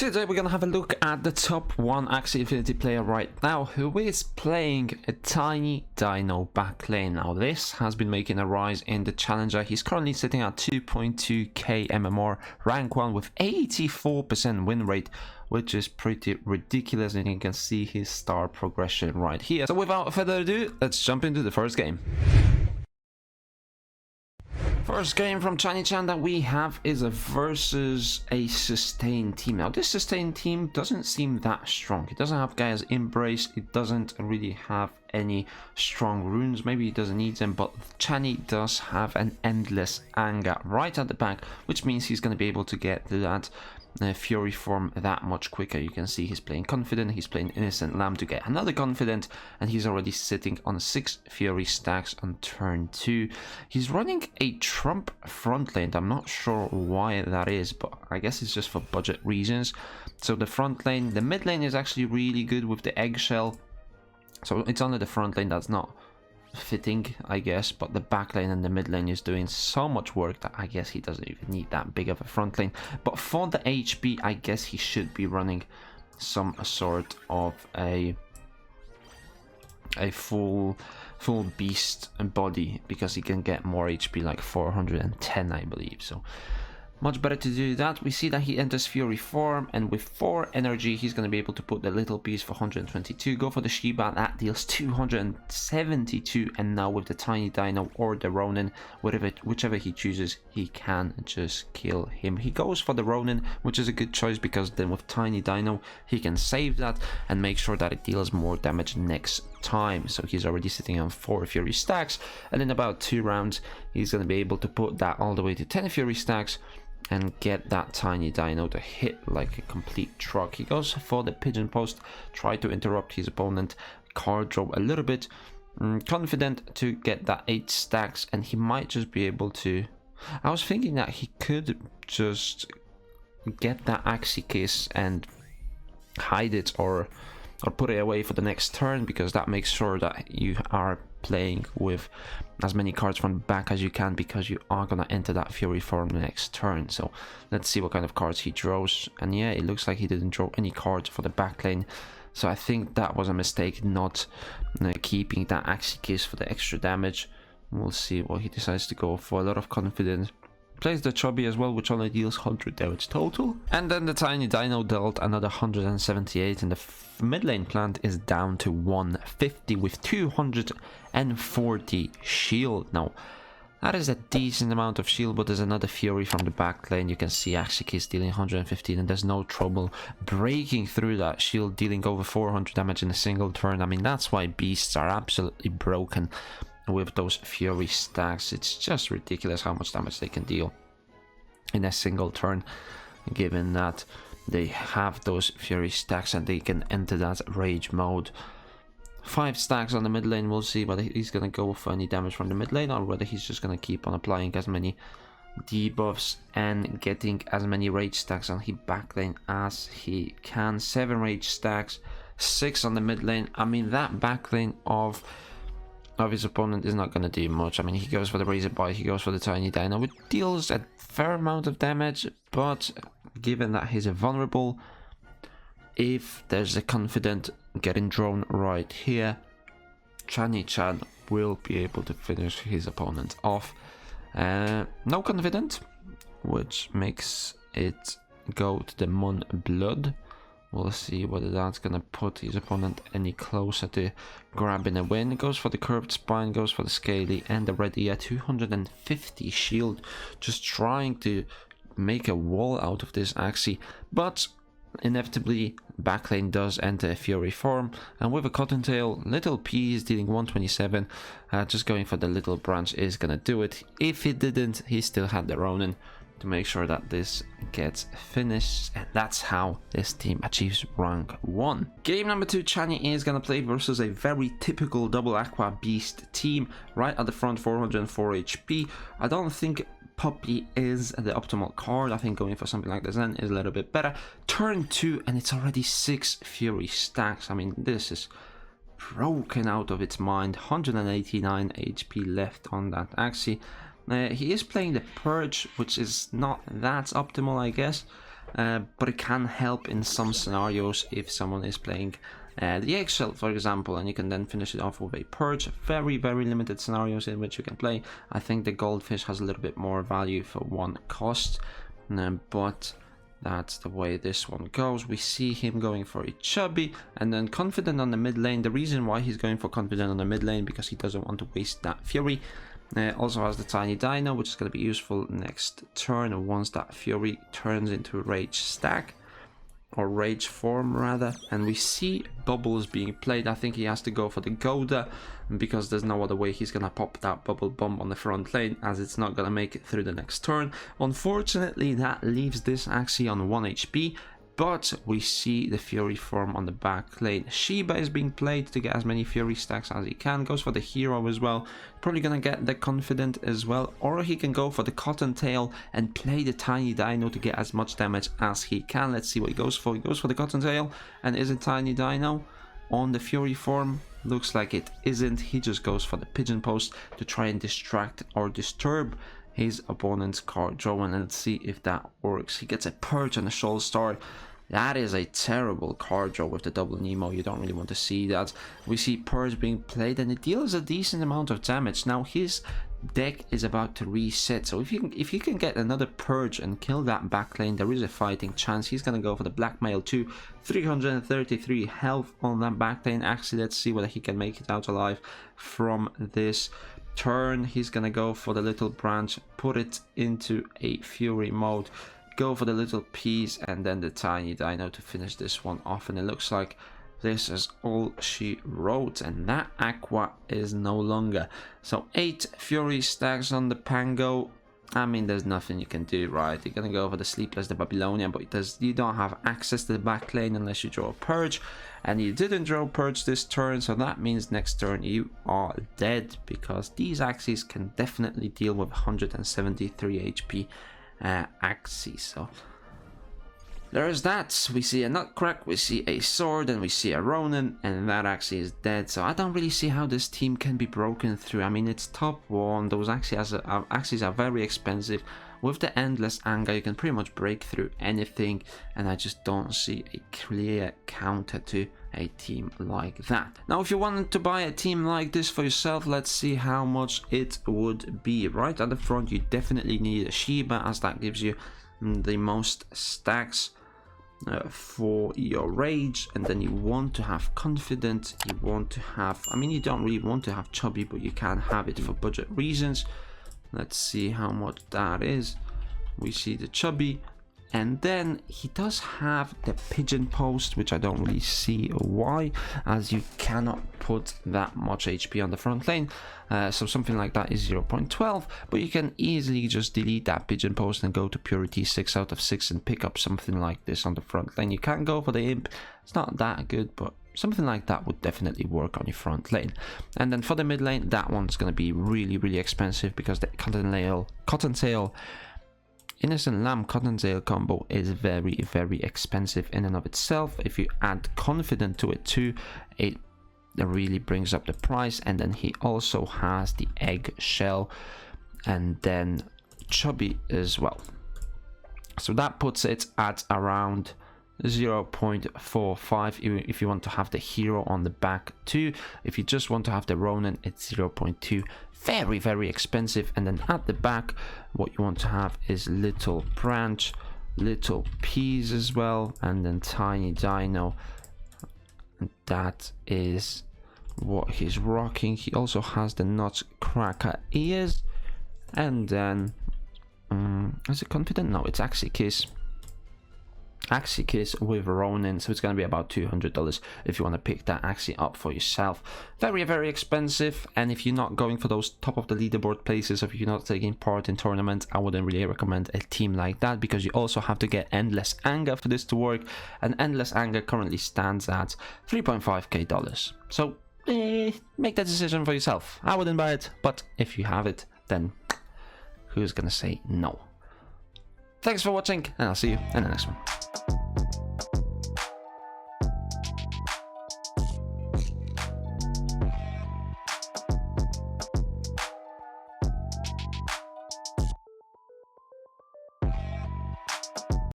Today we're gonna have a look at the top 1 Axie Infinity player right now, who is playing a tiny Dino back lane. Now this has been making a rise in the challenger. He's currently sitting at 2.2k MMR, rank 1 with 84% win rate, which is pretty ridiculous, and you can see his star progression right here. So without further ado, let's jump into the first game. First game from Chan that we have is a versus a sustained team. Now this sustained team doesn't seem that strong. It doesn't have Gaia's Embrace. It doesn't really have any strong runes. Maybe it doesn't need them, but Chani does have an Endless Anger right at the back, which means he's going to be able to get that Fury form that much quicker. You can see he's playing Confident, he's playing Innocent Lamb to get another Confident, and he's already sitting on 6 Fury stacks on turn 2. He's running a Trump front lane. I'm not sure why that is, but I guess it's just for budget reasons. So the front lane, the mid lane is actually really good with the eggshell. So it's only the front lane that's not fitting, I guess, but the back lane and the mid lane is doing so much work that I guess he doesn't even need that big of a front lane. But for the HP, I guess he should be running some sort of a full beast body, because he can get more HP, like 410 I believe. So much better to do that. We see that he enters Fury form, and with 4 energy he's going to be able to put the little piece for 122, go for the Shiba, that deals 272, and now with the tiny Dino or the Ronin, whichever he chooses, he can just kill him. He goes for the Ronin, which is a good choice, because then with tiny Dino he can save that and make sure that it deals more damage next time. So he's already sitting on 4 Fury stacks, and in about 2 rounds he's going to be able to put that all the way to 10 Fury stacks and get that tiny Dino to hit like a complete truck. He goes for the Pigeon Post, try to interrupt his opponent, card draw a little bit, Confident to get that 8 stacks, and he might just be able to... I was thinking that he could just get that Axie Kiss and hide it or put it away for the next turn, because that makes sure that you are playing with as many cards from the back as you can, because you are gonna enter that Fury form the next turn. So let's see what kind of cards he draws, and yeah, it looks like he didn't draw any cards for the back lane. So I think that was a mistake, not keeping that Axie Kiss for the extra damage. We'll see what he decides to go for. A lot of confidence. Plays the Chubby as well, which only deals 100 damage total. And then the tiny Dino dealt another 178, and the mid lane plant is down to 150 with 240 shield. Now that is a decent amount of shield, but there's another Fury from the back lane. You can see Axie is dealing 115, and there's no trouble breaking through that shield, dealing over 400 damage in a single turn. I mean, that's why beasts are absolutely broken with those Fury stacks. It's just ridiculous how much damage they can deal in a single turn, given that they have those Fury stacks and they can enter that rage mode. 5 stacks on the mid lane. We'll see whether he's going to go for any damage from the mid lane, or whether he's just going to keep on applying as many debuffs and getting as many rage stacks on his back lane as he can. 7 rage stacks, 6 on the mid lane. I mean, that back lane of his opponent is not going to do much. I mean, he goes for the Razor Bite, he goes for the tiny Dino, which deals a fair amount of damage, but given that he's vulnerable, if there's a Confident getting drawn right here, Chan will be able to finish his opponent off. No Confident, which makes it go to the Mon Blood. We'll see whether that's going to put his opponent any closer to grabbing a win. Goes for the Curved Spine, goes for the Scaly and the Red Ear. 250 shield, just trying to make a wall out of this Axie. But inevitably, backlane does enter a Fury form, and with a Cottontail, Little P is dealing 127. Just going for the Little Branch is going to do it. If it didn't, he still had the Ronin to make sure that this gets finished, and that's how this team achieves rank 1. Game number 2, Chani is gonna play versus a very typical double Aqua Beast team. Right at the front, 404 HP. I don't think Puppy is the optimal card. I think going for something like the Zen is a little bit better. Turn 2, and it's already 6 Fury stacks. I mean, this is broken out of its mind. 189 HP left on that Axie. He is playing the Purge, which is not that optimal, I guess. but it can help in some scenarios if someone is playing the eggshell, for example, and you can then finish it off with a purge. Very limited scenarios in which you can play. I think the goldfish has a little bit more value for 1 cost, but that's the way this one goes. We see him going for a chubby and then confident on the mid lane. The reason why he's going for confident on the mid lane because he doesn't want to waste that fury. Also has the tiny dino, which is going to be useful next turn once that fury turns into a rage stack, or rage form rather. And we see bubbles being played. I think he has to go for the Goda because there's no other way he's gonna pop that bubble bomb on the front lane, as it's not gonna make it through the next turn. Unfortunately, that leaves this Axie on 1 HP, but we see the fury form on the back lane. Shiba is being played to get as many fury stacks as he can. Goes for the hero as well. Probably gonna get the confident as well, or he can go for the cottontail and play the tiny dino to get as much damage as he can. Let's see what he goes for. He goes for the cottontail, and is it tiny dino on the fury form? Looks like it isn't. He just goes for the pigeon post to try and distract or disturb his opponent's card drawing, and let's see if that works. He gets a purge on the shoal star. That is a terrible card draw with the double Nemo. You don't really want to see that. We see purge being played, and it deals a decent amount of damage. Now his deck is about to reset, so if you can get another purge and kill that back lane, there is a fighting chance. He's gonna go for the blackmail too. 333 health on that back lane. Actually, let's see whether he can make it out alive from this turn. He's gonna go for the little branch, put it into a fury mode, go for the little peas, and then the tiny dino to finish this one off. And it looks like this is all she wrote, and that aqua is no longer. So 8 fury stacks on the Pango. I mean, there's nothing you can do, right? You're gonna go for the Sleepless, the Babylonian, but you don't have access to the back lane unless you draw a purge, and you didn't draw a purge this turn, so that means next turn you are dead, because these Axies can definitely deal with 173 HP Axies. So there is that. We see a Nutcrack, we see a sword, and we see a Ronin, and that Axie is dead. So I don't really see how this team can be broken through. I mean, it's top 1. Those Axies are very expensive. With the endless anger, you can pretty much break through anything, and I just don't see a clear counter to a team like that. Now, if you wanted to buy a team like this for yourself, let's see how much it would be. Right at the front, you definitely need a Shiba, as that gives you the most stacks for your rage, and then you want to have confident, you want to have, I mean, you don't really want to have chubby, but you can have it for budget reasons. Let's see how much that is. We see the chubby, and then he does have the pigeon post, which I don't really see why, as you cannot put that much HP on the front lane. So something like that is 0.12, but you can easily just delete that pigeon post and go to purity 6 out of 6 and pick up something like this on the front lane. You can go for the imp. It's not that good, but something like that would definitely work on your front lane. And then for the mid lane, that one's going to be really expensive, because the cottontail Innocent Lamb Cottontail combo is very expensive in and of itself. If you add confident to it too, it really brings up the price. And then he also has the egg shell, and then chubby as well. So that puts it at around 0.45 if you want to have the hero on the back too. If you just want to have the Ronin, it's 0.2. Very expensive. And then at the back, what you want to have is little branch, little peas as well, and then tiny dino, and that is what he's rocking. He also has the Nutcracker ears, and then is it confident? No, it's Axie Kiss with Ronin, so it's going to be about $200 if you want to pick that Axie up for yourself. Very expensive, and if you're not going for those top of the leaderboard places, or if you're not taking part in tournaments, I wouldn't really recommend a team like that, because you also have to get Endless Anger for this to work, and Endless Anger currently stands at $3.5k. So make that decision for yourself. I wouldn't buy it, but if you have it, then who's gonna say no? Thanks for watching, and I'll see you in the next one.